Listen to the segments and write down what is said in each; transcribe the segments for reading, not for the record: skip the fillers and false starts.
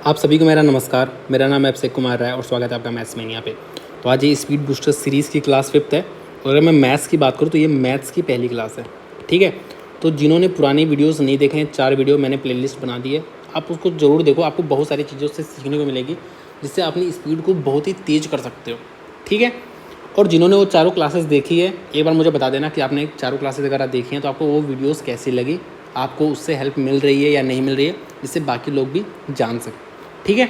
आप सभी को मेरा नमस्कार। मेरा नाम है अभिषेक कुमार राय और स्वागत है आपका मैथ्स मैनिया पे। तो आज ये स्पीड बूस्टर सीरीज़ की क्लास 5th है और अगर मैं मैथ्स की बात करूँ तो ये मैथ्स की पहली क्लास है। ठीक है, तो जिन्होंने पुरानी वीडियोस नहीं देखे हैं, 4 वीडियो मैंने प्लेलिस्ट बना दी है, आप उसको ज़रूर देखो। आपको बहुत सारी चीज़ों से सीखने को मिलेगी जिससे अपनी स्पीड को बहुत ही तेज़ कर सकते हो। ठीक है, और जिन्होंने वो चारों क्लासेस देखी है, एक बार मुझे बता देना कि आपने चारों क्लासेस अगर आप देखी हैं तो आपको वो वीडियोस कैसी लगी, आपको उससे हेल्प मिल रही है या नहीं मिल रही है, जिससे बाकी लोग भी जान सकें। ठीक है,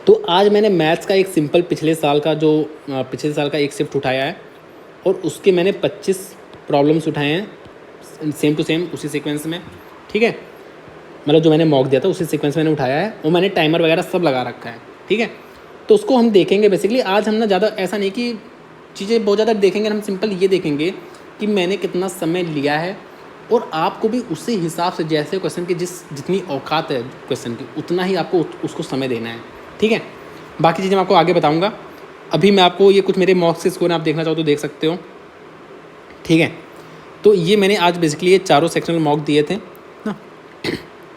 तो आज मैंने मैथ्स का एक सिंपल पिछले साल का एक शिफ्ट उठाया है और उसके मैंने 25 प्रॉब्लम्स उठाए हैं सेम टू सेम उसी सीक्वेंस में। ठीक है, मतलब जो मैंने मॉक दिया था उसी सीक्वेंस में मैंने उठाया है और मैंने टाइमर वगैरह सब लगा रखा है। ठीक है, तो उसको हम देखेंगे। बेसिकली आज हम ना ज़्यादा ऐसा नहीं कि चीज़ें बहुत ज़्यादा देखेंगे, हम सिंपल ये देखेंगे कि मैंने कितना समय लिया है और आपको भी उसी हिसाब से, जैसे क्वेश्चन की जितनी औकात है क्वेश्चन की, उतना ही आपको उसको समय देना है। ठीक है, बाकी चीज़ें मैं आपको आगे बताऊंगा। अभी मैं आपको ये कुछ मेरे मॉक्स के स्कोर आप देखना चाहो तो देख सकते हो। ठीक है, तो ये मैंने आज बेसिकली ये चारों सेक्शनल मॉक दिए थे ना,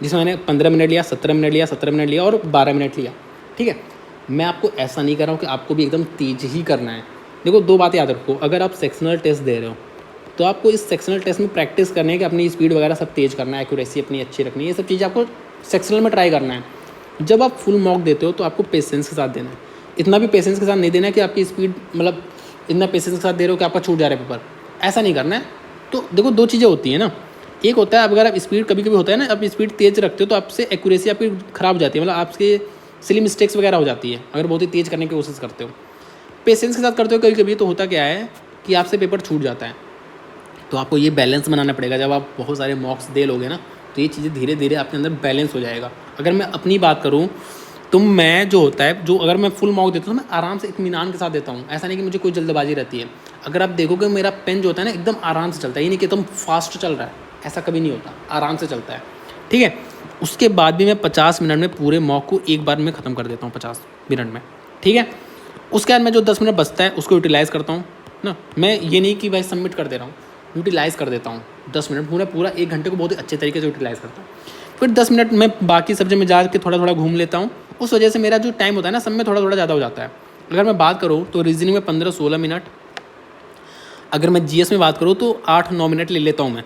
जिसमें मैंने 15 मिनट लिया, 17 मिनट लिया, 17 मिनट लिया और 12 मिनट लिया। ठीक है, मैं आपको ऐसा नहीं कर रहा हूँ कि आपको भी एकदम तेज ही करना है। देखो, दो बातें याद रखो। अगर आप सेक्शनल टेस्ट दे रहे हो तो आपको इस सेक्शनल टेस्ट में प्रैक्टिस करनी है कि अपनी स्पीड वगैरह सब तेज़ करना है, एक्यूरेसी अपनी अच्छी रखनी है, ये सब चीज़ें आपको सेक्शनल में ट्राई करना है। जब आप फुल मॉक देते हो तो आपको पेशेंस के साथ देना है। इतना भी पेशेंस के साथ नहीं देना है कि आपकी स्पीड, मतलब इतना पेशेंस के साथ दे रहे हो कि आपका छूट जा रहा है पेपर, ऐसा नहीं करना है। तो देखो, दो चीज़ें होती हैं ना। एक होता है, अगर आप स्पीड, कभी कभी होता है ना, आप स्पीड तेज़ रखते हो तो आपसे एक्यूरेसी आपकी ख़राब हो जाती है, मतलब आपके सिली मिस्टेक्स वगैरह हो जाती है अगर बहुत ही तेज़ करने की कोशिश करते हो। पेशेंस के साथ करते हो कभी कभी तो होता क्या है कि आपसे पेपर छूट जाता है। तो आपको ये बैलेंस बनाना पड़ेगा। जब आप बहुत सारे मॉक्स दे लोगे ना तो ये चीज़ें धीरे धीरे आपके अंदर बैलेंस हो जाएगा। अगर मैं अपनी बात करूँ तो मैं जो होता है, जो अगर मैं फुल मॉक देता हूँ तो मैं आराम से इत्मीनान के साथ देता हूँ। ऐसा नहीं कि मुझे कोई जल्दबाजी रहती है। अगर आप देखोगे मेरा पेन जो होता है ना एकदम आराम से चलता है, ये नहीं कि एकदम फास्ट चल रहा है, ऐसा कभी नहीं होता, आराम से चलता है। ठीक है, उसके बाद भी मैं 50 मिनट में पूरे मॉक को एक बार में ख़त्म कर देता हूँ, 50 मिनट में। ठीक है, उसके बाद मैं जो 10 मिनट बचता है उसको यूटिलाइज़ करता हूँ ना। मैं ये नहीं कि भाई सबमिट कर दे रहा हूँ, यूटिलाइज़ कर देता हूँ। 10 मिनट पूरा 1 घंटे को बहुत ही अच्छे तरीके से यूटिलाइज़ करता हूँ। फिर 10 मिनट में बाकी सब्जेक्ट में जा के थोड़ा थोड़ा घूम लेता हूँ। उस वजह से मेरा जो टाइम होता है ना सब में थोड़ा थोड़ा ज़्यादा हो जाता है। अगर मैं बात करूँ तो रीजनिंग में 15-16 मिनट, अगर मैं जीएस में बात करूँ तो 8-9 मिनट ले लेता हूँ मैं।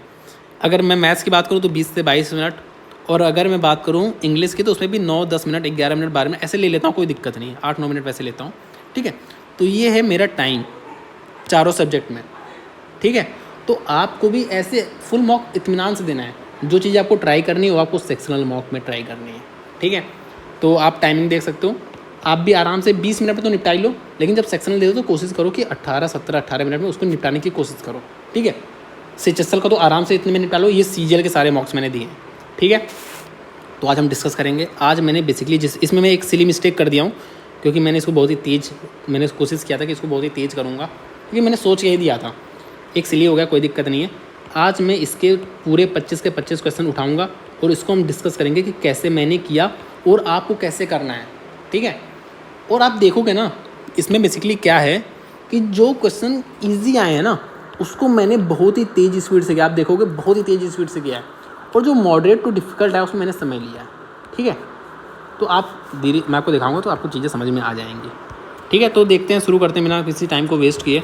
अगर मैं मैथ्स की बात करूँ तो 20 से 22 मिनट, और अगर मैं बात करूँ इंग्लिश की तो उसमें भी 9-10 मिनट, 11 मिनट, 12 मिनट ऐसे ले लेता हूँ, कोई दिक्कत नहीं है। 8-9 मिनट वैसे लेता हूँ। ठीक है, तो ये है मेरा टाइम चारों सब्जेक्ट में। ठीक है, तो आपको भी ऐसे फुल मॉक इत्मीनान से देना है। जो चीज़ आपको ट्राई करनी है वो आपको सेक्शनल मॉक में ट्राई करनी है। ठीक है, तो आप टाइमिंग देख सकते हो। आप भी आराम से 20 मिनट में तो निपटा ही लो, लेकिन जब सेक्शनल दे दो तो कोशिश करो कि 18 मिनट में उसको निपटाने की कोशिश करो। ठीक है, सीएचएसएल का तो आराम से इतने में निपटा लो। ये सीजीएल के सारे मॉक्स मैंने दिए हैं। ठीक है, तो आज हम डिस्कस करेंगे। आज मैंने बेसिकली इसमें मैं एक सिली मिस्टेक कर दिया हूँ, क्योंकि मैंने इसको बहुत ही तेज़, मैंने कोशिश किया था कि इसको बहुत ही तेज़ करूँगा, क्योंकि मैंने सोच के ही दिया था। एक सिली हो गया, कोई दिक्कत नहीं है। आज मैं इसके पूरे 25 के 25 क्वेश्चन उठाऊंगा और इसको हम डिस्कस करेंगे कि कैसे मैंने किया और आपको कैसे करना है। ठीक है, और आप देखोगे ना इसमें बेसिकली क्या है कि जो क्वेश्चन ईजी आए हैं ना उसको मैंने बहुत ही तेज़ स्पीड से किया। आप देखोगे बहुत ही तेज़ स्पीड से किया है, और जो मॉडरेट टू डिफ़िकल्ट है उसमें मैंने समय लिया है। ठीक है, तो आप धीरे, मैं आपको दिखाऊंगा तो आपको चीज़ें समझ में आ जाएंगी। ठीक है, तो देखते हैं, शुरू करते हैं बिना किसी टाइम को वेस्ट किए।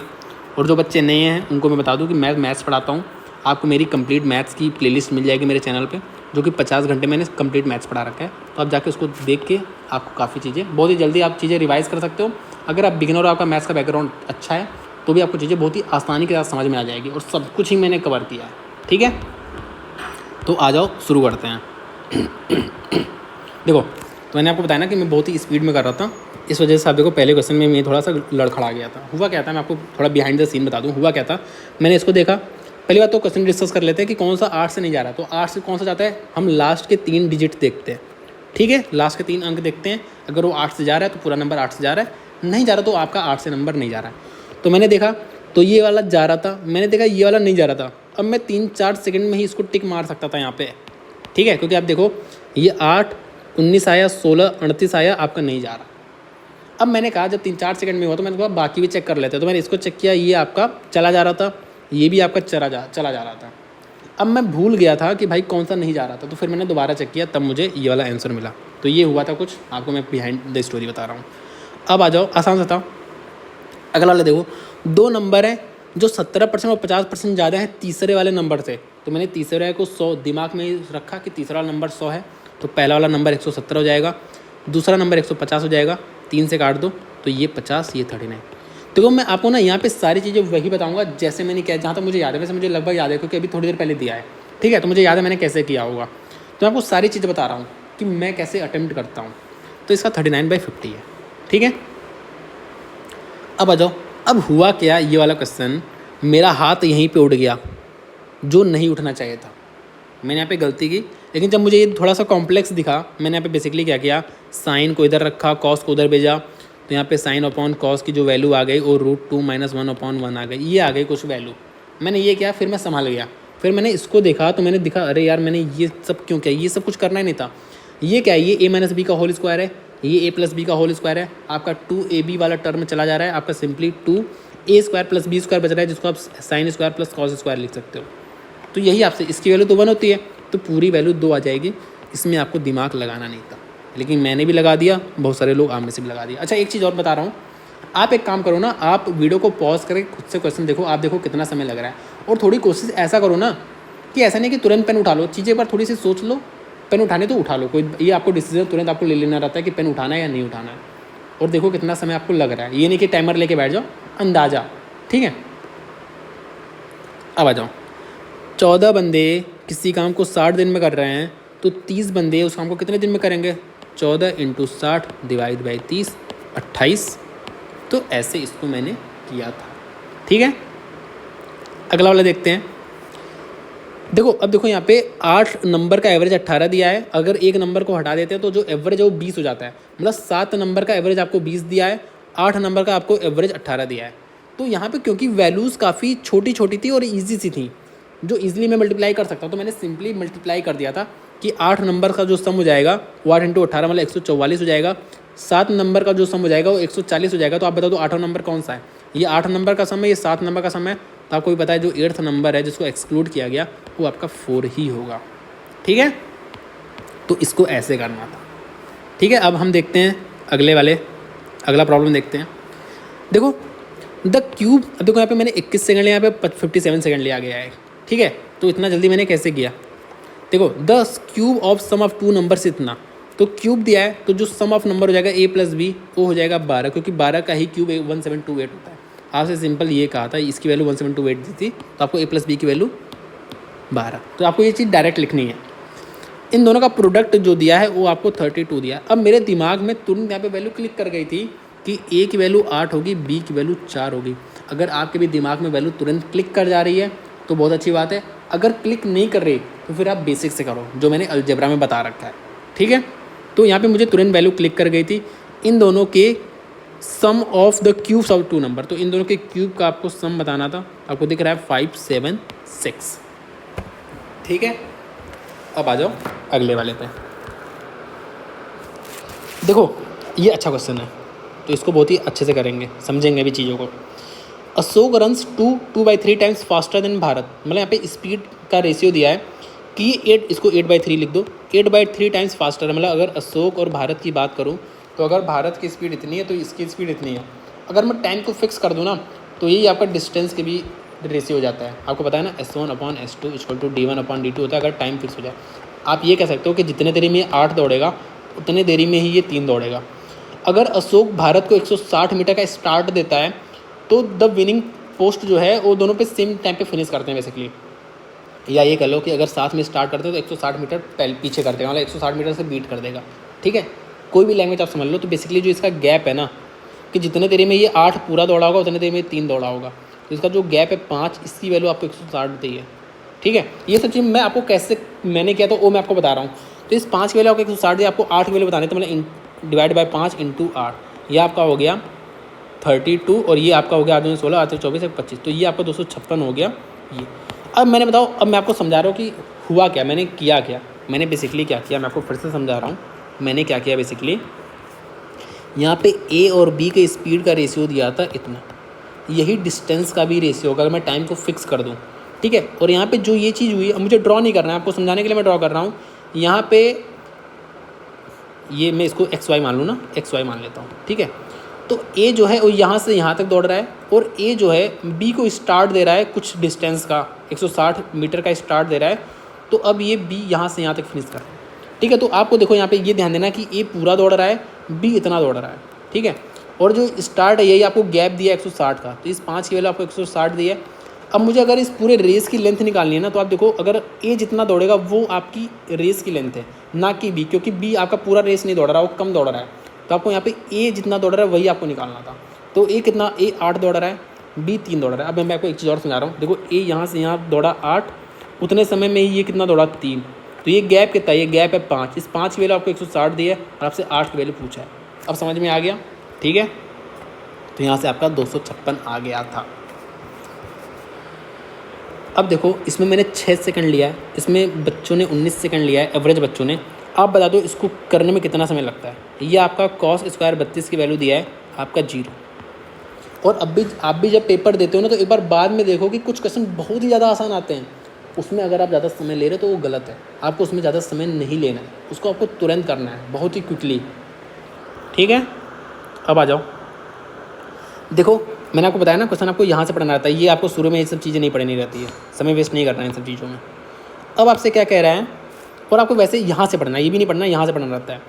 और जो बच्चे नए हैं उनको मैं बता दूं कि मैं मैथ्स पढ़ाता हूं। आपको मेरी कंप्लीट मैथ्स की प्लेलिस्ट मिल जाएगी मेरे चैनल पे, जो कि 50 घंटे मैंने कंप्लीट मैथ्स पढ़ा रखा है। तो आप जाके उसको देख के आपको काफ़ी चीज़ें बहुत ही जल्दी आप चीज़ें रिवाइज़ कर सकते हो। अगर आप बिगिनर और आपका मैथ्स का बैकग्राउंड अच्छा है तो भी आपको चीज़ें बहुत ही आसानी के साथ समझ में आ जाएगी, और सब कुछ ही मैंने कवर किया है। ठीक है, तो आ जाओ शुरू करते हैं। देखो, तो मैंने आपको बताया ना कि मैं बहुत ही स्पीड में कर रहा था, इस वजह से आप देखो पहले क्वेश्चन में मैं थोड़ा सा लड़खड़ा गया था। हुआ क्या था, मैं आपको थोड़ा बिहाइंड द सीन बता दूं। हुआ क्या था, मैंने इसको देखा। पहली बात तो क्वेश्चन डिस्कस कर लेते हैं कि कौन सा 8 से नहीं जा रहा। तो 8 से कौन सा जाता है, हम लास्ट के 3 डिजिट देखते हैं। ठीक है, लास्ट के 3 अंक देखते हैं। अगर वो 8 से जा रहा है तो पूरा नंबर 8 से जा रहा है, नहीं जा रहा तो आपका 8 से नंबर नहीं जा रहा है। तो मैंने देखा तो ये वाला जा रहा था, मैंने देखा ये वाला नहीं जा रहा था। अब मैं 3-4 सेकंड में ही इसको टिक मार सकता था यहाँ पे। ठीक है, क्योंकि आप देखो ये 8, 19 आया, 16, 38 आया, आपका नहीं जा रहा। अब मैंने कहा जब 3-4 सेकंड में हुआ तो मैंने कहा बाकी भी चेक कर लेते हैं। तो मैंने इसको चेक किया, ये आपका चला जा रहा था, ये भी आपका चला जा रहा था। अब मैं भूल गया था कि भाई कौन सा नहीं जा रहा था, तो फिर मैंने दोबारा चेक किया, तब मुझे ये वाला आंसर मिला। तो ये हुआ था कुछ, आपको मैं बिहाइंड द स्टोरी बता रहा हूँ। अब आ जाओ आसान सा था, अगला वाला देखो, दो नंबर है जो 17% और 50% ज़्यादा है तीसरे वाले नंबर से। तो मैंने तीसरे को 100 दिमाग में रखा कि तीसरा वाला नंबर 100 है, तो पहला वाला नंबर 170 हो जाएगा, दूसरा नंबर 150 हो जाएगा, 3 से काट दो तो ये 50, ये 39। देखो मैं आपको ना यहाँ पे सारी चीज़ें वही बताऊँगा जैसे मैंने किया, जहाँ तक मुझे याद है। वैसे मुझे लगभग याद है क्योंकि अभी थोड़ी देर पहले दिया है, ठीक है, तो मुझे याद है मैंने कैसे किया होगा। तो मैं आपको सारी चीज़ें बता रहा हूँ कि मैं कैसे अटेम्प्ट करता हूँ। तो इसका 39/50 है, ठीक है। अब आ जाओ, अब हुआ क्या, ये वाला क्वेश्चन मेरा हाथ यहीं पे उड़ गया जो नहीं उठना चाहिए था। मैंने यहाँ पे गलती की, लेकिन जब मुझे ये थोड़ा सा कॉम्प्लेक्स दिखा, मैंने यहाँ पे बेसिकली क्या किया, साइन को इधर रखा, कॉस को उधर भेजा, तो यहाँ पे साइन अपॉन कॉस की जो वैल्यू आ गई वो √2 - 1/1 आ गई, ये आ गई कुछ वैल्यू। मैंने ये किया, फिर मैं संभाल गया, फिर मैंने इसको देखा तो मैंने देखा अरे यार मैंने ये सब क्यों किया, ये सब कुछ करना ही नहीं था। ये क्या है, ये a - b का होल स्क्वायर है, ये a + b का होल स्क्वायर है, आपका 2ab वाला टर्म चला जा रहा है, आपका सिंपली 2a² + b² बच रहा है, जिसको आप sine square plus cos square लिख सकते हो। तो यही आपसे, इसकी वैल्यू तो 1 होती है, तो पूरी वैल्यू 2 आ जाएगी। इसमें आपको दिमाग लगाना नहीं था, लेकिन मैंने भी लगा दिया, बहुत सारे लोग आप में से भी लगा दिया। अच्छा एक चीज़ और बता रहा हूँ, आप एक काम करो ना, आप वीडियो को पॉज करके खुद से क्वेश्चन देखो, आप देखो कितना समय लग रहा है, और थोड़ी कोशिश ऐसा करो ना कि ऐसा नहीं कि तुरंत पेन उठा लो, चीज़ें एक बार थोड़ी सी सोच लो, पेन उठाने तो उठा लो, कोई ये आपको डिसीजन तुरंत आपको ले लेना रहता है कि पेन उठाना है या नहीं उठाना है, और देखो कितना समय आपको लग रहा है। ये नहीं कि टाइमर लेके बैठ जाओ, अंदाज़ा, ठीक है। अब आ जाओ, 14 बंदे किसी काम को 60 दिन में कर रहे हैं, तो 30 बंदे उस काम को कितने दिन में करेंगे, 14 × 60 / 30, 28। तो ऐसे इसको मैंने किया था, ठीक है। अगला वाला देखते हैं। देखो अब देखो यहाँ पे 8 नंबर का एवरेज 18 दिया है, अगर एक नंबर को हटा देते हैं तो जो एवरेज है वो 20 हो जाता है। मतलब 7 नंबर का एवरेज आपको 20 दिया है, 8 नंबर का आपको एवरेज 18 दिया है। तो यहाँ पे क्योंकि वैल्यूज़ काफ़ी छोटी छोटी थी और ईजी सी थी, जो ईजिली मैं मल्टीप्लाई कर सकता हूँ, तो मैंने सिंपली मल्टीप्लाई कर दिया था कि 8 नंबर का जो सम हो जाएगा वो 8 × 18 मतलब 144 हो जाएगा, 7 नंबर का जो सम हो जाएगा वो 140 हो जाएगा। तो आप बता दो 8वां नंबर कौन सा है, ये 8 नंबर का सम है, ये 7 नंबर का सम है। तो आपको भी पता है जो 8th नंबर है जिसको एक्सक्लूड किया गया वो आपका 4 ही होगा, ठीक है। तो इसको ऐसे करना था, ठीक है। अब हम देखते हैं अगला प्रॉब्लम देखते हैं। देखो द क्यूब, अब देखो यहाँ पे मैंने 21 सेकंड लिया, यहाँ पे 57 सेकंड लिया गया है, ठीक है। तो इतना जल्दी मैंने कैसे किया, देखो the cube of sum of 2 number से इतना, तो क्यूब दिया है तो जो सम ऑफ नंबर हो जाएगा a + b वो हो जाएगा 12, क्योंकि 12 का ही क्यूब 1728 होता है। आपसे सिंपल ये कहा था, इसकी वैल्यू 1728 दी थी, तो आपको a + b की वैल्यू 12, तो आपको ये चीज़ डायरेक्ट लिखनी है। इन दोनों का प्रोडक्ट जो दिया है वो आपको 32 दिया। अब मेरे दिमाग में तुरंत यहाँ पे वैल्यू क्लिक कर गई थी कि a की वैल्यू 8 होगी, b की वैल्यू 4 होगी। अगर आपके भी दिमाग में वैल्यू तुरंत क्लिक कर जा रही है तो बहुत अच्छी बात है, अगर क्लिक नहीं कर रही तो फिर आप बेसिक से करो जो मैंने अलजेब्रा में बता रखा है, ठीक है। तो यहाँ पे मुझे तुरंत वैल्यू क्लिक कर गई थी। इन दोनों के sum of the cubes of 2 number, तो इन दोनों के क्यूब का आपको सम बताना था, आपको दिख रहा है 576, ठीक है। अब आ जाओ अगले वाले पे। देखो ये अच्छा क्वेश्चन है, तो इसको बहुत ही अच्छे से करेंगे, समझेंगे भी चीज़ों को। Ashok runs 2/3 times faster than Bharat, मतलब यहाँ पे स्पीड का रेशियो दिया है कि 8, इसको 8/3 लिख दो, 8/3 टाइम्स फास्टर है। मतलब अगर अशोक और भारत की बात करूँ तो अगर भारत की स्पीड इतनी है तो इसकी स्पीड इतनी है। अगर मैं टाइम को फिक्स कर दूँ ना तो यही आपका डिस्टेंस के भी रेशियो हो जाता है। आपको पता है ना S1/S2 = D1/D2 होता है अगर टाइम फिक्स हो जाए। आप ये कह सकते हो कि जितने देरी में 8 दौड़ेगा उतने देरी में ही ये 3 दौड़ेगा। अगर अशोक भारत को 160 मीटर का स्टार्ट देता है तो द विनिंग पोस्ट जो है वो दोनों पे सेम टाइम पे फिनिश करते हैं बेसिकली। या ये कह लो कि अगर साथ में स्टार्ट करते हैं तो 160 मीटर पीछे कर देगा, मतलब 160 मीटर से बीट कर देगा, ठीक है। कोई भी लैंग्वेज आप समझ लो। तो बेसिकली जो इसका गैप है ना कि जितने देरी में ये 8 पूरा दौड़ा होगा उतने देरी में 3 दौड़ा होगा, तो इसका जो गैप है 5, इसकी वैल्यू आपको 160 दी है, ठीक है। ये सब चीज़ मैं आपको कैसे मैंने किया तो वो मैं आपको बता रहा हूँ। तो इस 5 की वैल्यू आपको 160 दी, आपको 8 की वैल्यू बतानी, तो मतलब डिवाइड 5 × 8, ये आपका हो गया 32 और ये आपका हो गया 8 × 16, 8 × 24 = 25, तो ये आपका 256 हो गया ये। अब मैंने बताओ, अब मैं आपको समझा रहा हूँ कि हुआ क्या, मैंने किया क्या। मैंने बेसिकली क्या किया, मैं आपको फिर से समझा रहा हूँ मैंने क्या किया। बेसिकली यहाँ पे a और b के स्पीड का रेशियो दिया था इतना, यही डिस्टेंस का भी रेशियो होगा अगर मैं टाइम को फिक्स कर दूँ, ठीक है। और यहाँ पे जो ये चीज़ हुई, अब मुझे ड्रॉ नहीं करना है, आपको समझाने के लिए मैं ड्रॉ कर रहा हूँ। यहाँ पे ये मैं इसको एक्स वाई मान लूँ ना, एक्स वाई मान लेता हूँ, ठीक है। तो ए जो है वो यहाँ से यहाँ तक दौड़ रहा है, और ए जो है बी को स्टार्ट दे रहा है कुछ डिस्टेंस का, 160 मीटर का स्टार्ट दे रहा है। तो अब ये बी यहाँ से यहाँ तक फिनिश कर रहा है, ठीक है। तो आपको देखो यहाँ पे ये ध्यान देना कि ए पूरा दौड़ रहा है, बी इतना दौड़ रहा है, ठीक है। और जो स्टार्ट है यही आपको गैप दिया 160 का, तो इस 5 की वैल्यू आपको 160 दी है। अब मुझे अगर इस पूरे रेस की लेंथ निकालनी है ना, तो आप देखो अगर ए जितना दौड़ेगा वो आपकी रेस की लेंथ है, ना कि बी, क्योंकि बी आपका पूरा रेस नहीं दौड़ रहा, वो कम दौड़ रहा है। तो आपको यहाँ पे ए जितना दौड़ रहा है वही आपको निकालना था। तो ए कितना, ए 8 दौड़ रहा है, बी 3 दौड़ रहा है। अब मैं आपको एक चीज़ और समझा रहा हूँ, देखो ए यहाँ से यहाँ दौड़ा 8, उतने समय में ये कितना दौड़ा 3, तो ये गैप कितना है, ये गैप है 5। इस 5 की वैल्यू आपको 160 दी है और आपसे 8 की वैल्यू पूछा है। अब समझ में आ गया, ठीक है। तो यहाँ से आपका 256 आ गया था। अब देखो इसमें मैंने 6 सेकंड लिया है, इसमें बच्चों ने 19 सेकंड लिया है, एवरेज बच्चों ने। आप बता दो इसको करने में कितना समय लगता है। ये आपका कॉस स्क्वायर 32 की वैल्यू दिया है आपका 0। और अब भी आप भी जब पेपर देते हो ना, तो एक बार बाद में देखो कि कुछ क्वेश्चन बहुत ही ज़्यादा आसान आते हैं, उसमें अगर आप ज़्यादा समय ले रहे हो तो वो गलत है। आपको उसमें ज़्यादा समय नहीं लेना है, उसको आपको तुरंत करना है, बहुत ही क्विकली, ठीक है। अब आ जाओ, देखो मैंने आपको बताया ना क्वेश्चन आपको यहाँ से पढ़ना रहता है, ये आपको शुरू में ये सब चीज़ें नहीं पढ़नी रहती है, समय वेस्ट नहीं करना है इन सब चीज़ों में। अब आपसे क्या कह रहा है, और आपको वैसे यहाँ से पढ़ना है, ये भी नहीं पढ़ना, यहाँ से पढ़ना रहता है।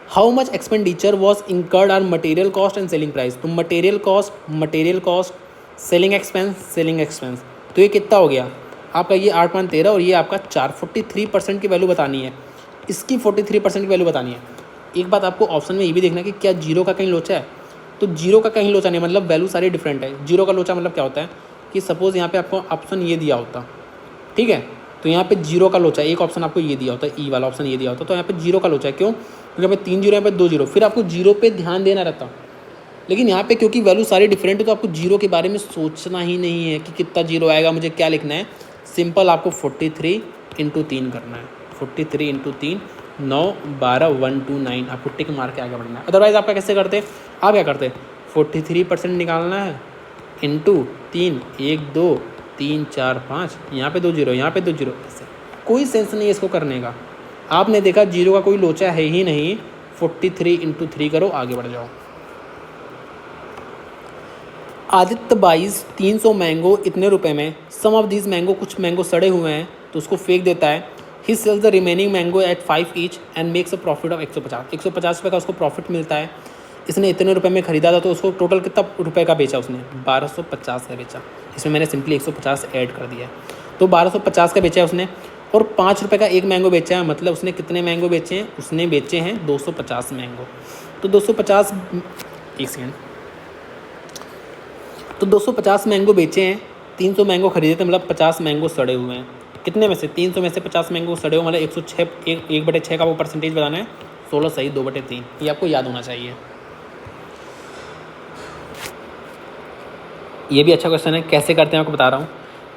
How much expenditure was incurred on material cost and selling price. तो मटेरियल कॉस्ट, सेलिंग एक्सपेंस, तो ये कितना हो गया आपका, ये 8.13 और ये आपका 4, 43% की वैल्यू बतानी है, इसकी 43% की वैल्यू बतानी है। एक बात आपको ऑप्शन में ये भी देखना है कि क्या जीरो का कहीं लोचा है, तो जीरो का कहीं लोचा नहीं, मतलब वैल्यू सारी डिफरेंट है। जीरो का लोचा मतलब क्या होता है कि सपोज़ यहाँ पे आपको ऑप्शन ये दिया होता, ठीक है, तो यहाँ पे जीरो का लोचा, एक ऑप्शन आपको ये दिया होता है, ई वाला ऑप्शन ये दिया होता, तो यहाँ पे जीरो का लोचा है। क्यों? क्योंकि यहाँ पे 3 जीरो, यहाँ पे 2 जीरो, फिर आपको जीरो पे ध्यान देना रहता। लेकिन यहाँ पे क्योंकि वैल्यू सारी डिफरेंट है, तो आपको जीरो के बारे में सोचना ही नहीं है कि कितना जीरो आएगा, मुझे क्या लिखना है। सिंपल आपको 43 × 3 करना है, 43 × 3, 9, 12, 1, 2, 9, आपको टिक मार के आगे बढ़ना है। अदरवाइज़ आपका कैसे करते, आप क्या करते, 43% निकालना है इंटू 3, 1, 2, 3, 4, 5, यहाँ पे 2 जीरो, यहाँ पे 2 जीरो, ऐसे कोई सेंस नहीं है इसको करने का। आपने देखा जीरो का कोई लोचा है ही नहीं, 43 × 3 करो, आगे बढ़ जाओ। आदित्य 22 300 मैंगो इतने रुपए में, सम ऑफ दीज मैंगो, कुछ मैंगो सड़े हुए हैं तो उसको फेंक देता है। He sells the remaining mango at 5 each and makes a profit of 150 रुपये का उसको प्रॉफिट मिलता है। इसने इतने रुपए में ख़रीदा था तो उसको टोटल कितना रुपए का बेचा उसने, 1250 का बेचा। इसमें मैंने सिंपली 150 ऐड कर दिया है, तो 1250 का बेचा है उसने। और 5 रुपये का एक मैंगो बेचा है, मतलब उसने कितने मैंगो बेचे हैं, उसने बेचे हैं 250 मैंगो। तो 250, एक सेकेंड, तो 250 मैंगो बेचे हैं, 300 मैंगो खरीदे थे, मतलब 50 मैंगो सड़े हुए हैं। कितने में से, 300 में से 50 मैंगो सड़े हुए, मतलब 106, 1/6 का वो परसेंटेज बताना है, 16 सही, 2/3, ये आपको याद होना चाहिए। ये भी अच्छा क्वेश्चन है, कैसे करते हैं आपको बता रहा हूँ।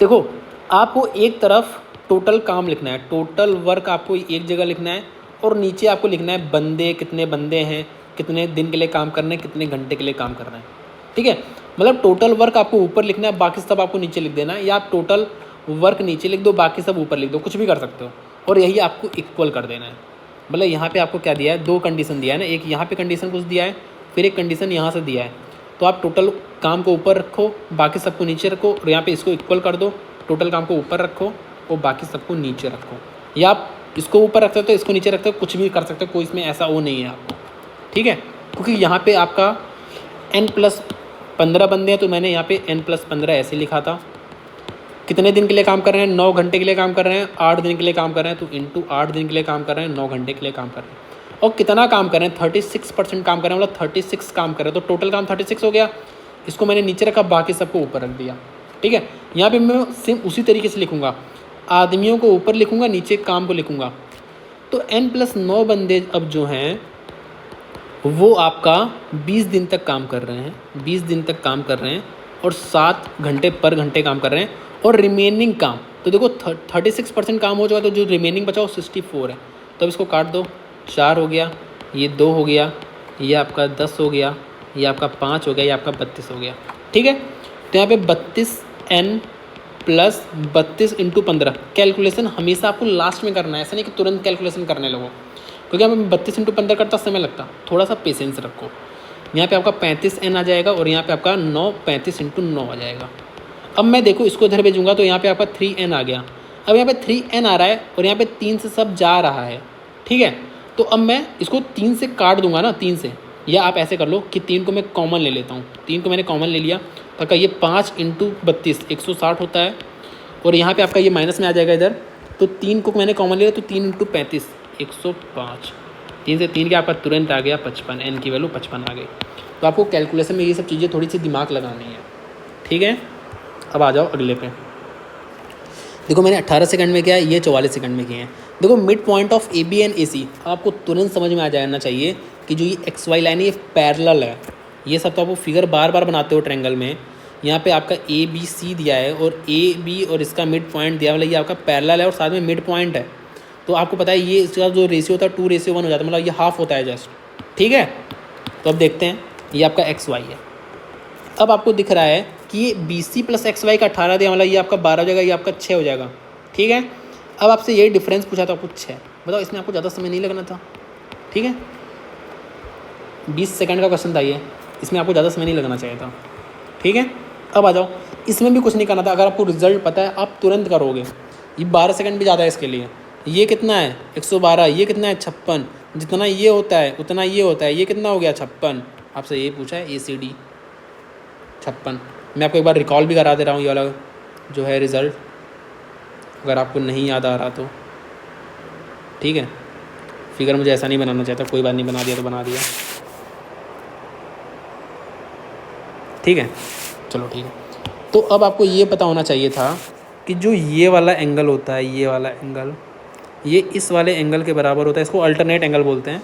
देखो आपको एक तरफ टोटल काम लिखना है, टोटल वर्क आपको एक जगह लिखना है, और नीचे आपको लिखना है बंदे, कितने बंदे हैं, कितने दिन के लिए काम करना है, कितने घंटे के लिए काम करना है, ठीक है। मतलब टोटल वर्क आपको ऊपर लिखना है, बाकी सब आपको नीचे लिख देना है, या आप टोटल वर्क नीचे लिख दो, बाकी सब ऊपर लिख दो, कुछ भी कर सकते हो। और यही आपको इक्वल कर देना है। मतलब यहाँ पे आपको क्या दिया है, 2 कंडीशन दिया है ना, एक यहाँ पे कंडीशन कुछ दिया है, फिर एक कंडीशन यहाँ से दिया है। तो आप टोटल काम को ऊपर रखो, बाकी सबको नीचे रखो, और यहाँ पे इसको इक्वल कर दो, टोटल काम को ऊपर रखो और बाकी सबको नीचे रखो। या आप इसको ऊपर रखते हो तो इसको नीचे रखते हो, कुछ भी कर सकते हो, कोई इसमें ऐसा वो नहीं है आपको, ठीक है। क्योंकि यहाँ पे आपका n+15 बंदे हैं, तो मैंने यहाँ पे n+15 ऐसे लिखा था। कितने दिन के लिए काम कर रहे हैं, 9 घंटे के लिए काम कर रहे हैं, 8 दिन के लिए काम कर रहे हैं, तो इंटू 8 दिन के लिए काम कर रहे हैं, 9 घंटे के लिए काम कर रहे हैं। और कितना काम कर रहे हैं, 36% काम कर रहे हैं, मतलब 36 काम कर रहे हैं, तो टोटल काम 36 हो गया। इसको मैंने नीचे रखा, बाकी सबको ऊपर रख दिया, ठीक है। यहाँ पे मैं सेम उसी तरीके से लिखूँगा, आदमियों को ऊपर लिखूँगा, नीचे काम को लिखूँगा। तो n+9 बंदे अब जो हैं वो आपका 20 दिन तक काम कर रहे हैं, 20 दिन तक काम कर रहे हैं, और 7 घंटे पर घंटे काम कर रहे हैं। और रिमेनिंग काम, तो देखो 36% काम हो जाएगा, तो जो रिमेनिंग बचा वो 64 है। तो अब इसको काट दो, 4 हो गया, ये 2 हो गया, ये आपका 10 हो गया, ये आपका 5 हो गया, ये आपका 32 हो गया, ठीक है। तो यहाँ पे 32 n प्लस 32 × 15। कैलकुलेशन हमेशा आपको लास्ट में करना है, ऐसा नहीं कि तुरंत कैलकुलेशन करने लगो, क्योंकि हमें 32 × 15 करता समय लगता, थोड़ा सा पेशेंस रखो। यहाँ पे आपका 35n आ जाएगा और यहाँ पे आपका 9 35 × 9 आ जाएगा। अब मैं देखो इसको इधर भेजूँगा तो यहाँ पे आपका 3n आ गया। अब यहाँ पे 3n आ रहा है और यहाँ पे 3 से सब जा रहा है, ठीक है। तो अब मैं इसको 3 से काट दूंगा ना, 3 से, या आप ऐसे कर लो कि 3 को मैं कॉमन ले लेता हूँ। 3 को मैंने कॉमन ले लिया तो आपका ये 5 × 32 160 होता है, और यहाँ पे आपका ये माइनस में आ जाएगा इधर। तो 3 को मैंने कॉमन लिया तो 3 × 35 105। 3 से 3 के आपका तुरंत आ गया 55, n की वैल्यू 55 आ गई। तो आपको कैलकुलेशन में ये सब चीज़ें थोड़ी सी दिमाग लगानी है, ठीक है। अब आ जाओ अगले पे। देखो मैंने 18 सेकंड में किया है, ये 44 सेकंड में किए हैं। देखो mid point of A B and A C आपको तुरंत समझ में आ जाना चाहिए कि जो ये एक्स वाई लाइन है ये पैरेलल है। ये सब तो आपको फिगर बार बार बनाते हो ट्रायंगल में। यहाँ पे आपका ए बी सी दिया है और ए बी और इसका मिड पॉइंट दिया, मतलब ये आपका पैरेलल है और साथ में मिड पॉइंट है। तो आपको पता है ये इसका जो रेशियो होता है 2:1 हो जाता है, मतलब ये हाफ होता है जस्ट, ठीक है। तो अब देखते हैं, ये आपका एक्स वाई है। अब आपको दिख रहा है कि ये B C plus X Y का 18 दिया, मतलब ये आपका 12 हो जाएगा, ये आपका 6 हो जाएगा, ठीक है। अब आपसे यही डिफरेंस पूछा था कुछ 6, बताओ इसमें आपको ज़्यादा समय नहीं लगना था, ठीक है। 20 सेकंड का क्वेश्चन था ये, इसमें आपको ज़्यादा समय नहीं लगना चाहिए था, ठीक है। अब आ जाओ, इसमें भी कुछ नहीं करना था। अगर आपको रिजल्ट पता है आप तुरंत करोगे। ये 12 सेकंड भी ज़्यादा है इसके लिए। ये कितना है 112, ये कितना है 56, जितना ये होता है उतना ये होता है, ये कितना हो गया 56। आपसे ये पूछा है ACD 56। मैं आपको एक बार रिकॉल भी करा दे रहा हूँ ये वाला जो है रिज़ल्ट, अगर आपको नहीं याद आ रहा तो, ठीक है। फिगर मुझे ऐसा नहीं बनाना चाहता, कोई बात नहीं, बना दिया तो बना दिया, ठीक है। चलो ठीक है। तो अब आपको ये पता होना चाहिए था कि जो ये वाला एंगल होता है, ये वाला एंगल, ये इस वाले एंगल के बराबर होता है। इसको अल्टरनेट एंगल बोलते हैं,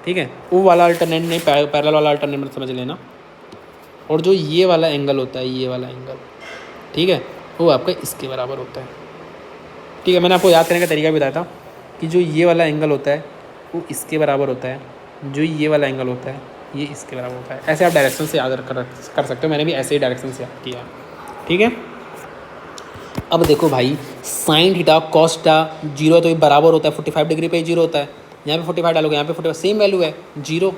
ठीक है। वो वाला अल्टरनेट नहीं, पैरेलल वाला अल्टरनेट मत समझ लेना। और जो ये वाला एंगल होता है, ये वाला एंगल, ठीक है, वो आपका इसके बराबर होता है, ठीक है। मैंने आपको याद करने का तरीका भी बताया था कि जो ये वाला एंगल होता है वो इसके बराबर होता है, जो ये वाला एंगल होता है ये इसके बराबर होता है। ऐसे आप डायरेक्शन से याद कर सकते हो, मैंने भी ऐसे ही डायरेक्शन से याद किया, ठीक है। अब देखो भाई, साइन थीटा कॉस थीटा 0 है तो ये बराबर होता है 45 डिग्री पे 0 होता है। यहाँ पे 45 डालोगे, यहाँ पे 45, सेम वैल्यू है 0।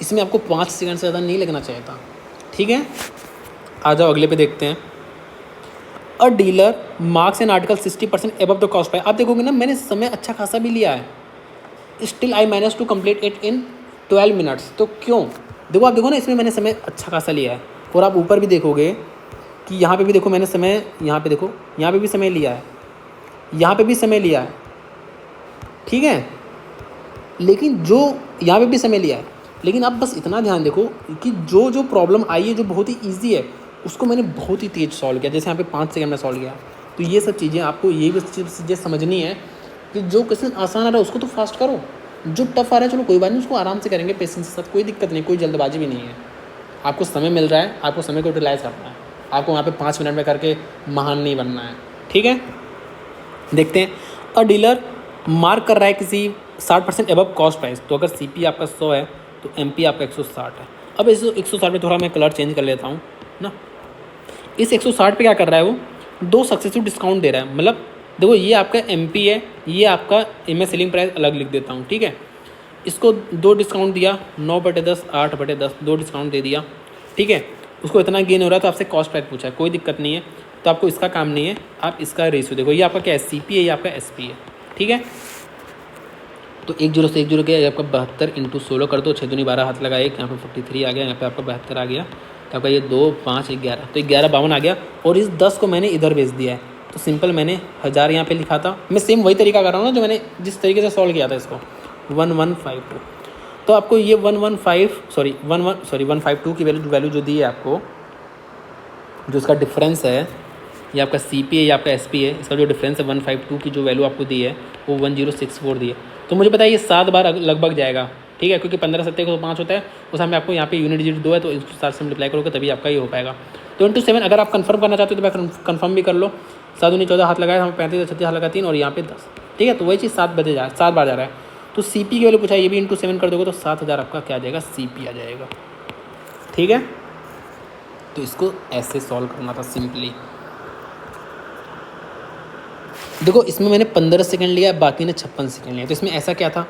इसमें आपको 5 सेकंड से ज़्यादा नहीं लगना चाहिए था, ठीक है। आ जाओ अगले पे देखते हैं। अ dealer marks an article 60% above the cost price. आप देखोगे ना, मैंने समय अच्छा खासा भी लिया है, still I manage to complete it in 12 minutes. तो क्यों? देखो आप देखो ना, इसमें मैंने समय अच्छा खासा लिया है। और आप ऊपर भी देखोगे कि यहाँ पे भी देखो मैंने समय, यहाँ पे देखो, यहाँ पे भी समय लिया है, यहाँ पे भी समय लिया है, ठीक है। लेकिन जो यहाँ पे भी समय लिया है, लेकिन आप बस इतना ध्यान देखो कि जो जो प्रॉब्लम आई है जो बहुत ही ईजी है उसको मैंने बहुत ही तेज़ सॉल्व किया। जैसे यहाँ पे 5 सेकंड में सॉल्व किया। तो ये सब चीज़ें आपको ये भी चीज़ें समझनी है कि जो क्वेश्चन आसान आ रहा है उसको तो फास्ट करो, जो टफ आ रहा है चलो कोई बात नहीं, उसको आराम से करेंगे, पेशेंस के साथ, कोई दिक्कत नहीं, कोई जल्दबाजी भी नहीं है। आपको समय मिल रहा है, आपको समय को यूटिलाइज़ करना है, आपको वहाँ पे 5 मिनट में करके महान नहीं बनना है, ठीक है। देखते हैं, अ डीलर मार्क कर रहा है किसी 60% एबव कॉस्ट प्राइस। तो अगर CP आपका 100 है तो MP आपका 160 है। अब इस 160 में थोड़ा मैं कलर चेंज कर लेता हूँ ना। इस 160 पे क्या कर रहा है वो, 2 सक्सेसिव डिस्काउंट दे रहा है। मतलब देखो ये आपका MP है, ये आपका मैं सेलिंग प्राइस अलग लिख देता हूँ, ठीक है। इसको 2 डिस्काउंट दिया, 9/10 8/10 2 डिस्काउंट दे दिया, ठीक है। उसको इतना गेन हो रहा है तो आपसे कॉस्ट प्राइस पूछा है, कोई दिक्कत नहीं है। तो आपको इसका काम नहीं है, आप इसका रेशियो देखो, ये आपका क्या है CP है, ये आपका SP है, ठीक है। तो 10 से 10 के आपका 72 × 16 कर दो, 6 दूनी 12 हाथ लगा, एक यहाँ पे 43 आ गया, यहाँ पे आपका 72 आ गया। तो आपका ये 2 5 11, तो 1152 आ गया। और इस 10 को मैंने इधर भेज दिया है, तो सिंपल मैंने 1000 यहाँ पे लिखा था। मैं सेम वही तरीका कर रहा हूँ ना जो मैंने जिस तरीके से सॉल्व किया था इसको, 1152। तो आपको ये 152 की वैल्यू जो दी है आपको, जो इसका डिफरेंस है, ये आपका CP है, ये आपका SP है, इसका जो डिफरेंस है 152 की जो वैल्यू आपको दी है वो 1064 दी है। तो मुझे पता है ये 7 बार लगभग जाएगा, ठीक है, क्योंकि 15 7 को 5 होता है, उस समय आपको यहाँ पे यूनिट डिजिट 2 है तो इसको 7 से मल्टीप्लाई करोगे तभी आपका ये हो पाएगा। तो × 7 अगर आप कंफर्म करना चाहते हो तो मैं कंफर्म भी कर लो। 7 दूनी 14 हाथ लगाए, हम 35 36 हाथ लगा 3 और यहाँ पे 10, ठीक है। तो वही चीज़ 7 बार जा रहा है। तो CP की वैल्यू पूछा, ये भी × 7 कर दोगे तो 7000 आपका क्या आ जाएगा, CP आ जाएगा, ठीक है। तो इसको ऐसे सॉल्व करना था सिंपली, देखो इसमें मैंने 15 सेकंड लिया, बाकी ने 56 सेकंड लिया, तो इसमें ऐसा क्या था?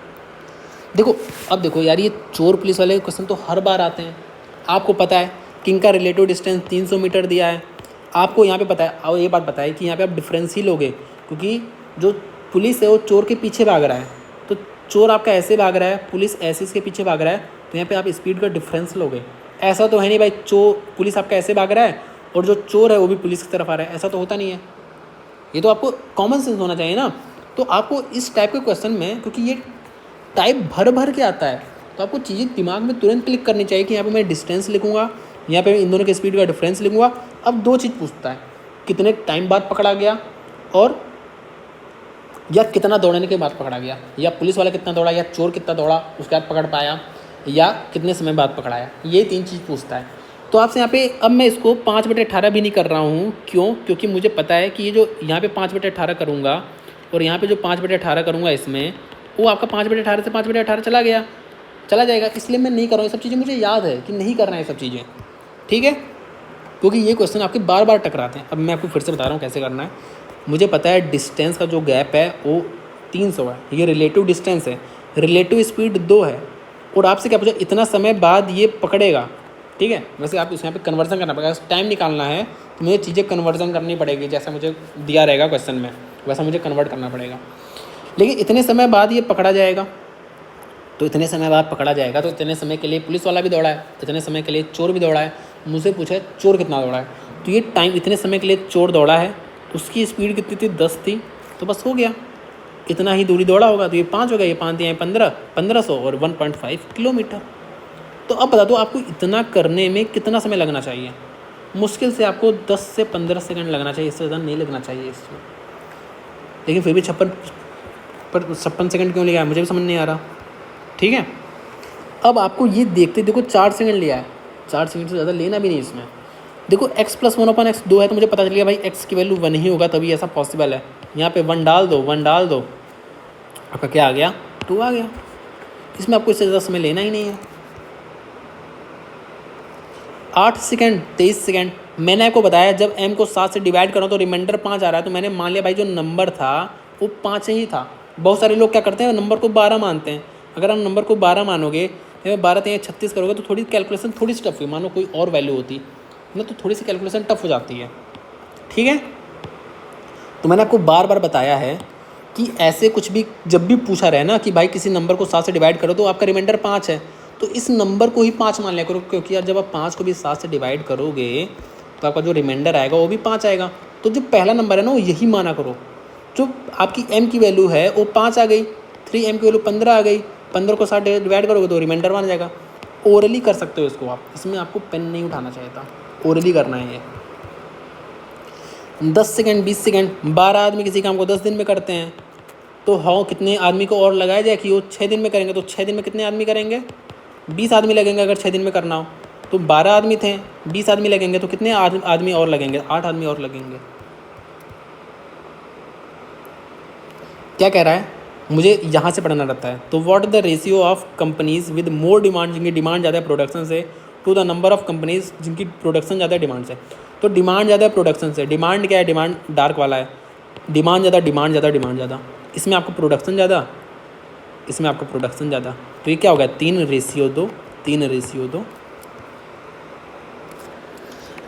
देखो अब देखो यार, ये चोर पुलिस वाले क्वेश्चन तो हर बार आते हैं। आपको पता है कि इनका रिलेटिव डिस्टेंस 300 मीटर दिया है। आपको यहाँ पे पता है, और ये बात पता है कि यहाँ पे आप डिफरेंस ही लोगे, क्योंकि जो पुलिस है वो चोर के पीछे भाग रहा है, तो चोर आपका ऐसे भाग रहा है, पुलिस ऐसे इसके पीछे भाग रहा है, तो यहाँ पे आप स्पीड का डिफरेंस लोगे। ऐसा तो है नहीं भाई, पुलिस आपका ऐसे भाग रहा है और जो चोर है वो भी पुलिस की तरफ आ रहा है, ऐसा तो होता नहीं है। ये तो आपको कॉमन सेंस होना चाहिए ना। तो आपको इस टाइप के क्वेश्चन में, क्योंकि ये टाइप भर भर के आता है, तो आपको चीज़ें दिमाग में तुरंत क्लिक करनी चाहिए कि यहाँ पे मैं डिस्टेंस लिखूंगा, यहाँ पे इन दोनों के स्पीड का डिफरेंस लिखूंगा। अब दो चीज़ पूछता है, कितने टाइम बाद पकड़ा गया, और या कितना दौड़ने के बाद पकड़ा गया, या पुलिस वाला कितना दौड़ा, या चोर कितना दौड़ा उसके बाद पकड़ पाया, या कितने समय बाद पकड़ाया। ये 3 चीज़ पूछता है। तो आपसे यहाँ पे अब मैं इसको 5/18 भी नहीं कर रहा हूँ। क्यों? क्योंकि मुझे पता है कि ये जो यहाँ पे 5/18 करूँगा और यहाँ पे जो 5/18 करूँगा, इसमें वो आपका 5/18 से 5/18 चला जाएगा, इसलिए मैं नहीं कर रहा हूँ। ये सब चीज़ें मुझे याद है कि नहीं करना है ये सब चीज़ें, ठीक है, क्योंकि ये क्वेश्चन आपके बार बार टकराते हैं। अब मैं आपको फिर से बता रहा हूँ कैसे करना है। मुझे पता है डिस्टेंस का जो गैप है वो 300 है, ये रिलेटिव डिस्टेंस है, रिलेटिव स्पीड 2 है, और आपसे क्या पूछा, इतना समय बाद ये पकड़ेगा, ठीक है। वैसे आप यहाँ पे कन्वर्जन करना पड़ेगा, टाइम निकालना है तो मुझे चीज़ें कन्वर्जन करनी पड़ेगी, जैसा मुझे दिया रहेगा क्वेश्चन में वैसा मुझे कन्वर्ट करना पड़ेगा। लेकिन इतने समय बाद ये पकड़ा जाएगा, तो इतने समय बाद पकड़ा जाएगा, तो इतने समय के लिए पुलिस वाला भी दौड़ा है, इतने समय के लिए चोर भी दौड़ा है। मुझसे पूछा है चोर कितना दौड़ा है, तो ये टाइम इतने समय के लिए चोर दौड़ा है, उसकी स्पीड कितनी थी, 10 थी, तो बस हो गया, इतना ही दूरी दौड़ा होगा, तो ये 5 हो गया, ये 5 दिए 1500 और 1.5 किलोमीटर। तो अब बता दो आपको इतना करने में कितना समय लगना चाहिए? मुश्किल से आपको 10 से 15 सेकंड लगना चाहिए, इससे ज़्यादा नहीं लगना चाहिए इसमें। लेकिन फिर भी 56 सेकंड क्यों लिया है मुझे भी समझ नहीं आ रहा, ठीक है। अब आपको ये देखते देखो 4 सेकंड लिया है, 4 सेकंड से ज़्यादा लेना भी नहीं इसमें। देखो x + 1/x 2 है, तो मुझे पता चल गया भाई x की वैल्यू 1 ही होगा, तभी ऐसा पॉसिबल है। यहाँ पे 1 डाल दो, आपका क्या आ गया, 2 आ गया। इसमें आपको इससे ज़्यादा समय लेना ही नहीं है। 8 सेकंड 23 सेकंड। मैंने आपको बताया जब m को 7 से डिवाइड करो तो रिमाइंडर 5 आ रहा है, तो मैंने मान लिया भाई जो नंबर था वो 5 ही था। बहुत सारे लोग क्या करते हैं, नंबर को 12 मानते हैं। अगर हम नंबर को 12 मानोगे, तो 12 3 36 करोगे, तो थोड़ी कैलकुलेशन थोड़ी सी टफ हुई, मानो कोई और वैल्यू होती ना, तो थोड़ी सी कैलकुलेशन टफ हो जाती है, ठीक है। तो मैंने आपको बार बार बताया है कि ऐसे कुछ भी जब भी पूछा रहे ना कि भाई किसी नंबर को 7 से डिवाइड करो, तो आपका रिमाइंडर 5 है, तो इस नंबर को ही 5 मान लिया करो, क्योंकि यार जब आप 5 को भी 7 से डिवाइड करोगे तो आपका जो रिमाइंडर आएगा वो भी 5 आएगा। तो जो पहला नंबर है ना वो यही माना करो। जो आपकी m की वैल्यू है वो 5 आ गई, 3m की वैल्यू 15 आ गई, 15 को 7 डिवाइड करोगे तो रिमाइंडर बन जाएगा। ओरली कर सकते हो इसको आप, इसमें आपको पेन नहीं उठाना चाहिए था, ओरली करना है ये। 10 सेकंड 20 सेकंड, 12 आदमी किसी काम को 10 दिन में करते हैं, तो हाँ कितने आदमी को और लगाया जाए कि वो 6 दिन में करेंगे, तो 6 दिन में कितने आदमी करेंगे, 20 आदमी लगेंगे अगर 6 दिन में करना हो। तो 12 आदमी थे, 20 आदमी लगेंगे, तो कितने आदमी और लगेंगे, 8 आदमी और लगेंगे। क्या कह रहा है, मुझे यहाँ से पढ़ना रहता है। तो what the ratio of companies with more demand, जिनकी डिमांड ज़्यादा है प्रोडक्शन से, to the number of companies जिनकी प्रोडक्शन ज़्यादा है डिमांड से। तो डिमांड ज़्यादा है प्रोडक्शन से, डिमांड क्या है, डिमांड डार्क वाला है, डिमांड ज़्यादा, इसमें आपको प्रोडक्शन ज़्यादा, इसमें आपको प्रोडक्शन ज़्यादा, तो ये क्या होगा 3:2।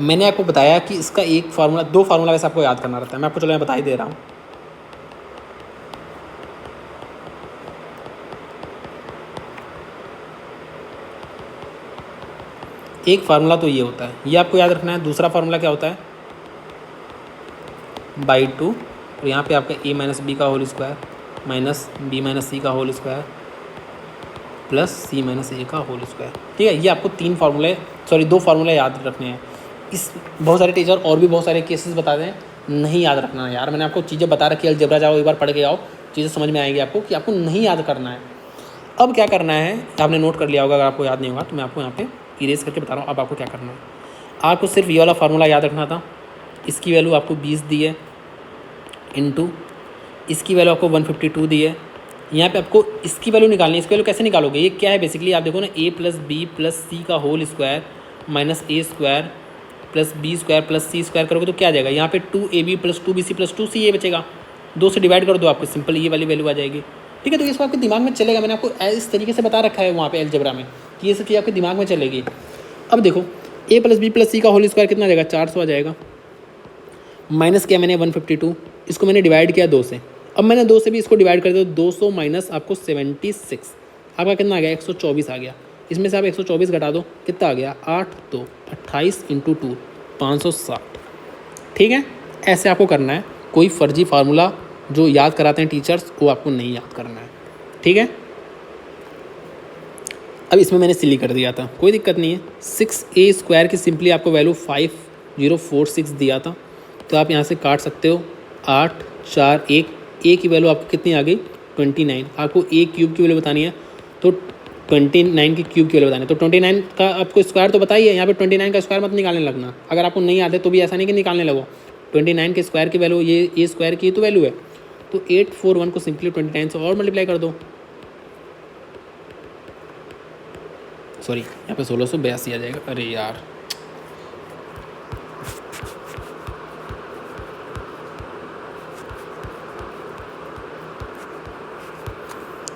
मैंने आपको बताया कि इसका एक फार्मूला, 2 फार्मूला वैसे आपको याद करना रहता है, मैं आपको चलो मैं बता ही दे रहा हूँ। एक फार्मूला तो ये होता है, ये आपको याद रखना है। दूसरा फार्मूला क्या होता है, /2, और यहाँ पे आपका a - b का whole square minus b - c का whole square plus c - a का होल स्क्वायर, ठीक है। ये आपको 2 फार्मूले याद रखने हैं। इस बहुत सारे टीचर और भी बहुत सारे केसेस बता दें, नहीं याद रखना है यार। मैंने आपको चीज़ें बता रखी है, अलजेब्रा जाओ एक बार पढ़ के आओ, चीज़ें समझ में आएंगी आपको कि आपको नहीं याद करना है। अब क्या करना है, आपने नोट कर लिया होगा, अगर आपको याद नहीं होगा तो मैं आपको यहाँ पे इरेज करके बता रहा हूँ। अब आपको क्या करना है, आपको सिर्फ ये वाला फार्मूला याद रखना था। इसकी वैल्यू आपको 20 दी है, इनटू इसकी वैल्यू आपको 152 दी है। यहाँ पे आपको इसकी वैल्यू निकालनी है। इसकी वैल्यू कैसे निकालोगे, ये क्या है बेसिकली, आप देखो ना, a + b + c का whole square minus a² + b² + c² करोगे तो क्या आ जाएगा, यहाँ पे 2ab + 2bc + 2ca बचेगा। 2 से डिवाइड कर दो, आपको सिंपल ये वाली वैल्यू आ जाएगी। ठीक है, तो ये सब आपके दिमाग में चलेगा। मैंने आपको इस तरीके से बता रखा है वहाँ पे अलजेब्रा में कि ये सब चीज़ आपके दिमाग में चलेगी। अब देखो a + b + c का होल स्क्वायर कितना आ जाएगा, 400 आ जाएगा। माइनस किया मैंने 152, इसको मैंने डिवाइड किया 2 से। अब मैंने 2 से भी इसको डिवाइड कर दिया, 200 माइनस आपको 76, आपका कितना आ गया, 124 आ गया। इसमें से आप 124 घटा दो, कितना आ गया, 8 2 28 × 2 560। ठीक है, ऐसे आपको करना है। कोई फर्जी फार्मूला जो याद कराते हैं टीचर्स वो आपको नहीं याद करना है। ठीक है, अब इसमें मैंने सिली कर दिया था, कोई दिक्कत नहीं है। 6a² की सिंपली आपको वैल्यू 5046 दिया था, तो आप यहाँ से काट सकते हो। 8 4 1, a की वैल्यू आपको कितनी आ गई, 29। आपको a³ की वैल्यू बतानी है, तो 29 की क्यूब की वैल्यू बतानी है। तो 29 का आपको स्क्वायर तो बताइए, यहाँ पे 29 का स्क्वायर मत निकालने लगना। अगर आपको नहीं याद है तो भी ऐसा नहीं कि निकालने लगो। 29 के स्क्वायर की वैल्यू ये a² की तो वैल्यू है, तो 841 को सिंपली 29 से और मल्टीप्लाई कर दो। सॉरी, यहाँ पे 1682 आ जाएगा। अरे यार,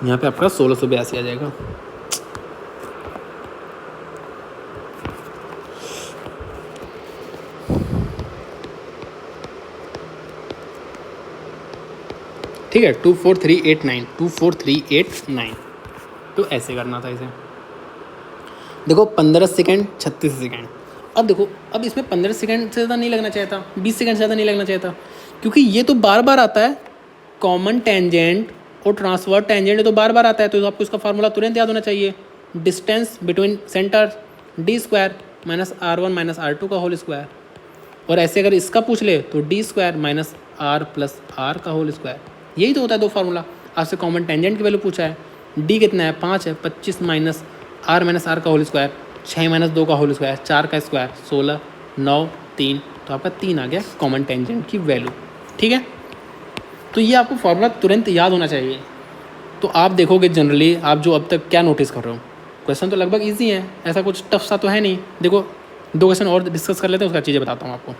यहाँ पे आपका 1682 आ जाएगा। ठीक है, 24389 24389। तो ऐसे करना था इसे। देखो 15 सेकेंड 36 सेकेंड। अब देखो, अब इसमें 15 सेकेंड से ज़्यादा नहीं लगना चाहिए था, 20 सेकेंड से ज़्यादा नहीं लगना चाहिए था, क्योंकि ये तो बार बार आता है। कॉमन टेंजेंट और ट्रांसफर टेंजेंट तो बार बार आता है, तो आपको इसका फार्मूला तुरंत याद होना चाहिए। Distance between centre d² minus r1 - r2 का होल स्क्वायर। और ऐसे अगर इसका पूछ ले तो d² माइनस r + r का होल स्क्वायर। यही तो होता है 2 फार्मूला। आपसे कॉमन टेंजेंट की वैल्यू पूछा है, d कितना है, 5 है, 25 माइनस r - r का होल स्क्वायर, 6 - 2 का होल स्क्वायर, 4 का स्क्वायर, 16 9 3, तो आपका 3 आ गया कॉमन टेंजेंट की वैल्यू। ठीक है, तो ये आपको फार्मूला तुरंत याद होना चाहिए। तो आप देखोगे जनरली, आप जो अब तक क्या नोटिस कर रहे हो, क्वेश्चन तो लगभग ईजी है, ऐसा कुछ टफ सा तो है नहीं। देखो 2 क्वेश्चन और डिस्कस कर लेते हैं, उसका चीज़ें बताता हूँ आपको।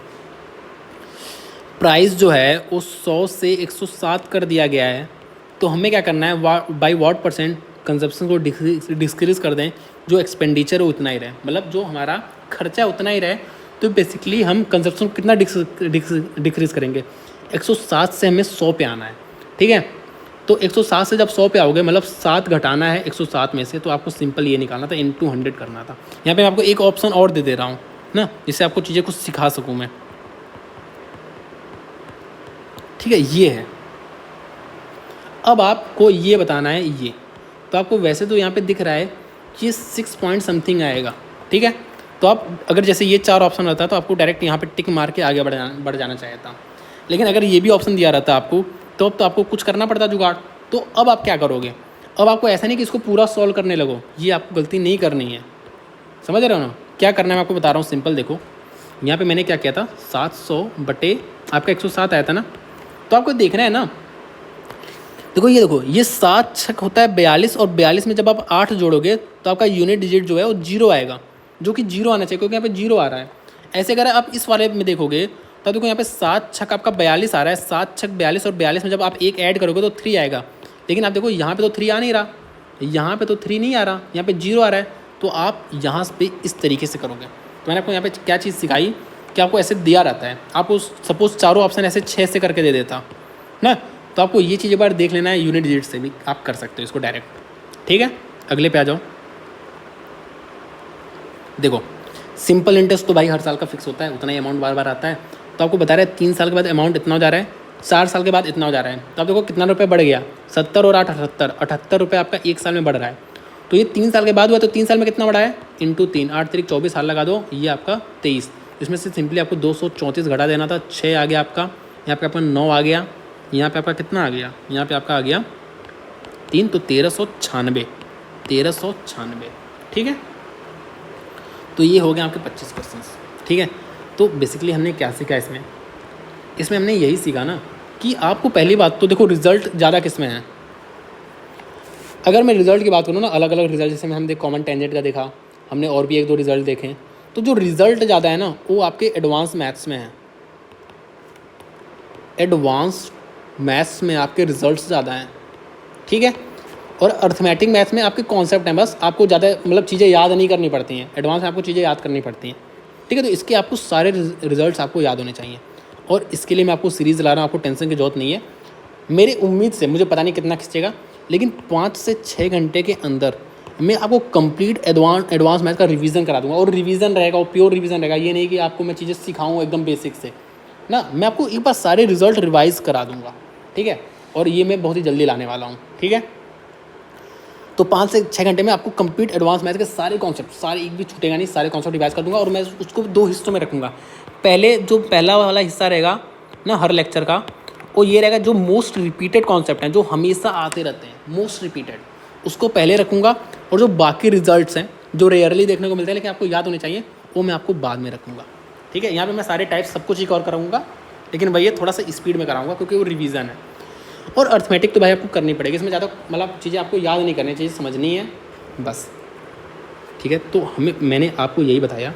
प्राइस जो है वो 100 से 107 कर दिया गया है, तो हमें क्या करना है, बाई वॉट % कंजप्शन को डिक्रीज कर दें, जो एक्सपेंडिचर है उतना ही रहे, मतलब जो हमारा खर्चा है उतना ही रहे। तो बेसिकली हम कंजप्शन को कितना डिक्रीज करेंगे, 107 से हमें 100 पे आना है। ठीक है, तो 107 से जब 100 पे आओगे, मतलब 7 घटाना है 107 में से, तो आपको सिंपल ये निकालना था, × 100 करना था। यहाँ पे मैं आपको एक ऑप्शन और दे रहा हूँ ना, जिससे आपको चीज़ें कुछ सिखा सकूँ मैं। ठीक है, ये है। अब आपको ये बताना है, ये तो आपको वैसे तो यहाँ पे दिख रहा है कि 6 पॉइंट समथिंग आएगा। ठीक है, तो आप अगर जैसे ये 4 ऑप्शन रहता तो आपको डायरेक्ट यहाँ पे टिक मार के आगे बढ़ जाना चाहिए था। लेकिन अगर ये भी ऑप्शन दिया रहता आपको, तो अब तो आपको कुछ करना पड़ता जुगाड़। तो अब आप क्या करोगे, अब आपको ऐसा नहीं कि इसको पूरा सॉल्व करने लगो, ये आपको गलती नहीं करनी है। समझ रहे हो ना क्या करना है, मैं आपको बता रहा हूँ। सिंपल देखो, यहाँ पे मैंने क्या किया था, 700 बटे आपका 107 आया था ना, तो आपको देखना है ना। देखो ये देखो, ये 7 छक होता है 42, और 42 में जब आप 8 जोड़ोगे तो आपका यूनिट डिजिट जो है वो 0 आएगा, जो कि 0 आना चाहिए, क्योंकि यहाँ पे 0 आ रहा है। ऐसे अगर आप इस वाले में देखोगे तो देखो यहाँ पे 7 छक आपका 42 आ रहा है, 7 छक 42, और 42 में जब आप 1 ऐड करोगे तो 3 आएगा। लेकिन आप देखो यहाँ पे तो 3 आ नहीं रहा, यहाँ पे तो 3 नहीं आ रहा, यहाँ पे 0 आ रहा है। तो आप यहाँ पे इस तरीके से करोगे। तो मैंने आपको यहाँ पे क्या चीज़ सिखाई कि आपको ऐसे दिया रहता है, आपको सपोज चारों ऑप्शन ऐसे 6 से करके दे देता ना, तो आपको ये चीज़ एक बार देख लेना है, यूनिट डिजिट से भी आप कर सकते हो इसको डायरेक्ट। ठीक है, अगले पे आ जाओ। देखो सिंपल इंटरेस्ट तो भाई हर साल का फिक्स होता है, उतना ही अमाउंट बार बार आता है। तो आपको बता रहे हैं 3 साल के बाद अमाउंट इतना हो जा रहा है, 4 साल के बाद इतना हो जा रहा है। तो आप देखो कितना रुपये बढ़ गया, 70 और 8 78 रुपये आपका 1 साल में बढ़ रहा है। तो ये 3 साल के बाद हुआ, तो 3 साल में कितना बढ़ा है, × 3, 8 3 24 साल लगा दो, ये आपका 23। इसमें से सिंपली आपको 234 घटा देना था, 6 आ गया आपका, यहाँ पे आपका 9 आ गया, यहाँ पे आपका कितना आ गया, यहाँ पे आपका आ गया 3, तो 1396। ठीक है, तो ये हो गया आपके 25 क्वेश्चंस। ठीक है, तो बेसिकली हमने क्या सीखा इसमें हमने यही सीखा ना कि आपको पहली बात तो देखो रिजल्ट ज़्यादा किस में है। अगर मैं रिजल्ट की बात करूँ ना, अलग अलग रिजल्ट, जैसे हम कॉमन टेंजेंट का देखा हमने, और भी 1-2 रिजल्ट देखे, तो जो रिजल्ट ज़्यादा है ना वो आपके एडवांस मैथ्स में है। एडवांस मैथ्स में आपके रिजल्ट्स ज़्यादा हैं, ठीक है। और अर्थमेटिक मैथ्स में आपके कॉन्सेप्ट हैं, बस आपको ज़्यादा मतलब चीज़ें याद नहीं करनी पड़ती हैं, एडवांस में आपको चीज़ें याद करनी पड़ती हैं, ठीक है। तो इसके आपको सारे रिजल्ट्स आपको याद होने चाहिए, और इसके लिए मैं आपको सीरीज़ ला रहा हूँ, आपको टेंशन की जरूरत नहीं है। मेरी उम्मीद से, मुझे पता नहीं कितना खींचेगा, लेकिन 5 से 6 घंटे के अंदर मैं आपको कंप्लीट एडवांस मैथ का रिवीजन करा दूंगा। और रिवीजन रहेगा, और प्योर रिवीजन रहेगा, ये नहीं कि आपको मैं चीज़ें सिखाऊँ एकदम बेसिक से ना, मैं आपको एक बार सारे रिजल्ट रिवाइज करा दूंगा, ठीक है। और ये मैं बहुत ही जल्दी लाने वाला हूँ, ठीक है। तो 5 से 6 घंटे में आपको कंप्लीट एडवांस मैथ के सारे कॉन्सेप्ट, सारे एक भी छूटेगा नहीं, सारे कॉन्सेप्ट रिवाइज कर दूंगा। और मैं उसको 2 हिस्सों में रखूँगा। पहले जो पहला वाला हिस्सा रहेगा ना हर लेक्चर का, वो ये रहेगा जो मोस्ट रिपीटेड कॉन्सेप्ट हैं, जो हमेशा आते रहते हैं, मोस्ट रिपीटेड, उसको पहले रखूँगा। और जो बाकी रिजल्ट्स हैं जो रेयरली देखने को मिलते हैं लेकिन आपको याद होने चाहिए, वो मैं आपको बाद में रखूँगा, ठीक है। यहाँ पे मैं सारे टाइप्स सब कुछ ही कवर कराऊंगा, लेकिन भैया थोड़ा सा स्पीड में कराऊंगा क्योंकि वो रिवीजन है। और अर्थमेटिक तो भाई आपको करनी पड़ेगी, इसमें ज़्यादा मतलब चीज़ें आपको याद नहीं करनी चाहिए, समझनी है बस, ठीक है। तो मैंने आपको यही बताया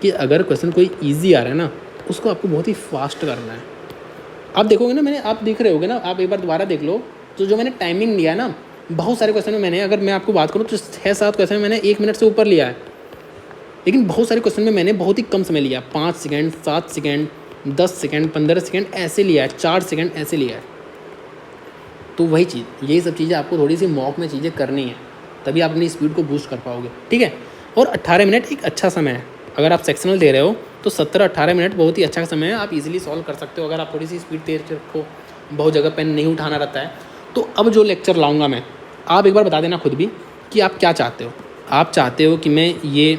कि अगर क्वेश्चन कोई ईजी आ रहा है ना, उसको आपको बहुत ही फास्ट करना है। आप देखोगे ना, आप देख रहे होगे ना, आप एक बार दोबारा देख लो, तो जो मैंने टाइमिंग लिया है ना, बहुत सारे क्वेश्चन में मैंने, अगर मैं आपको बात करूँ तो 6-7 क्वेश्चन में मैंने 1 मिनट से ऊपर लिया है, लेकिन बहुत सारे क्वेश्चन में मैंने बहुत ही कम समय लिया, 5 सेकेंड, 7 सेकेंड, 10 सेकेंड, 15 सेकेंड ऐसे लिया है, 4 सेकेंड ऐसे लिया है। तो वही चीज़, यही सब चीज़ें आपको थोड़ी सी मॉक में चीज़ें करनी है, तभी आप अपनी स्पीड को बूस्ट कर पाओगे, ठीक है। और 18 मिनट एक अच्छा समय है, अगर आप सेक्शनल दे रहे हो तो 17-18 मिनट बहुत ही अच्छा समय है, आप इजीली सॉल्व कर सकते हो अगर आप थोड़ी सी स्पीड तेज रखो, बहुत जगह पेन नहीं उठाना रहता है। तो अब जो लेक्चर लाऊंगा मैं, आप एक बार बता देना खुद भी कि आप क्या चाहते हो। आप चाहते हो कि मैं ये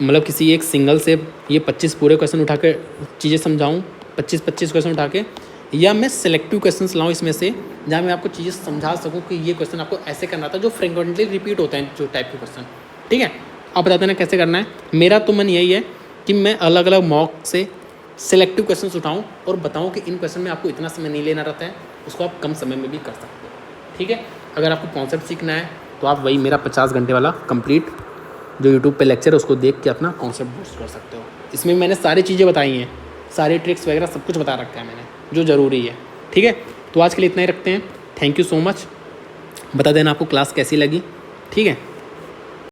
मतलब किसी एक सिंगल से ये 25 पूरे क्वेश्चन उठा के चीज़ें समझाऊँ, 25-25 क्वेश्चन उठा के, या मैं सिलेक्टिव क्वेश्चंस लाऊँ इसमें से जहाँ मैं आपको चीज़ें समझा सकूँ कि ये क्वेश्चन आपको ऐसे करना था, जो फ्रिक्वेंटली रिपीट होते हैं जो टाइप के क्वेश्चन, ठीक है। आप बता देना कैसे करना है। मेरा तो मन यही है कि मैं अलग अलग मॉक से सिलेक्टिव क्वेश्चन उठाऊँ और बताऊँ कि इन क्वेश्चन में आपको इतना समय नहीं लेना रहता है, उसको आप कम समय में भी कर सकते हो, ठीक है। अगर आपको कॉन्सेप्ट सीखना है तो आप वही मेरा 50 घंटे वाला कंप्लीट जो यूट्यूब पे लेक्चर है उसको देख के अपना कॉन्सेप्ट बूस्ट कर सकते हो। इसमें मैंने सारी चीज़ें बताई हैं, सारे ट्रिक्स वगैरह सब कुछ बता रखा है मैंने, जो ज़रूरी है, ठीक है। तो आज के लिए इतना ही रखते हैं। Thank you so much. बता देना आपको क्लास कैसी लगी, ठीक है।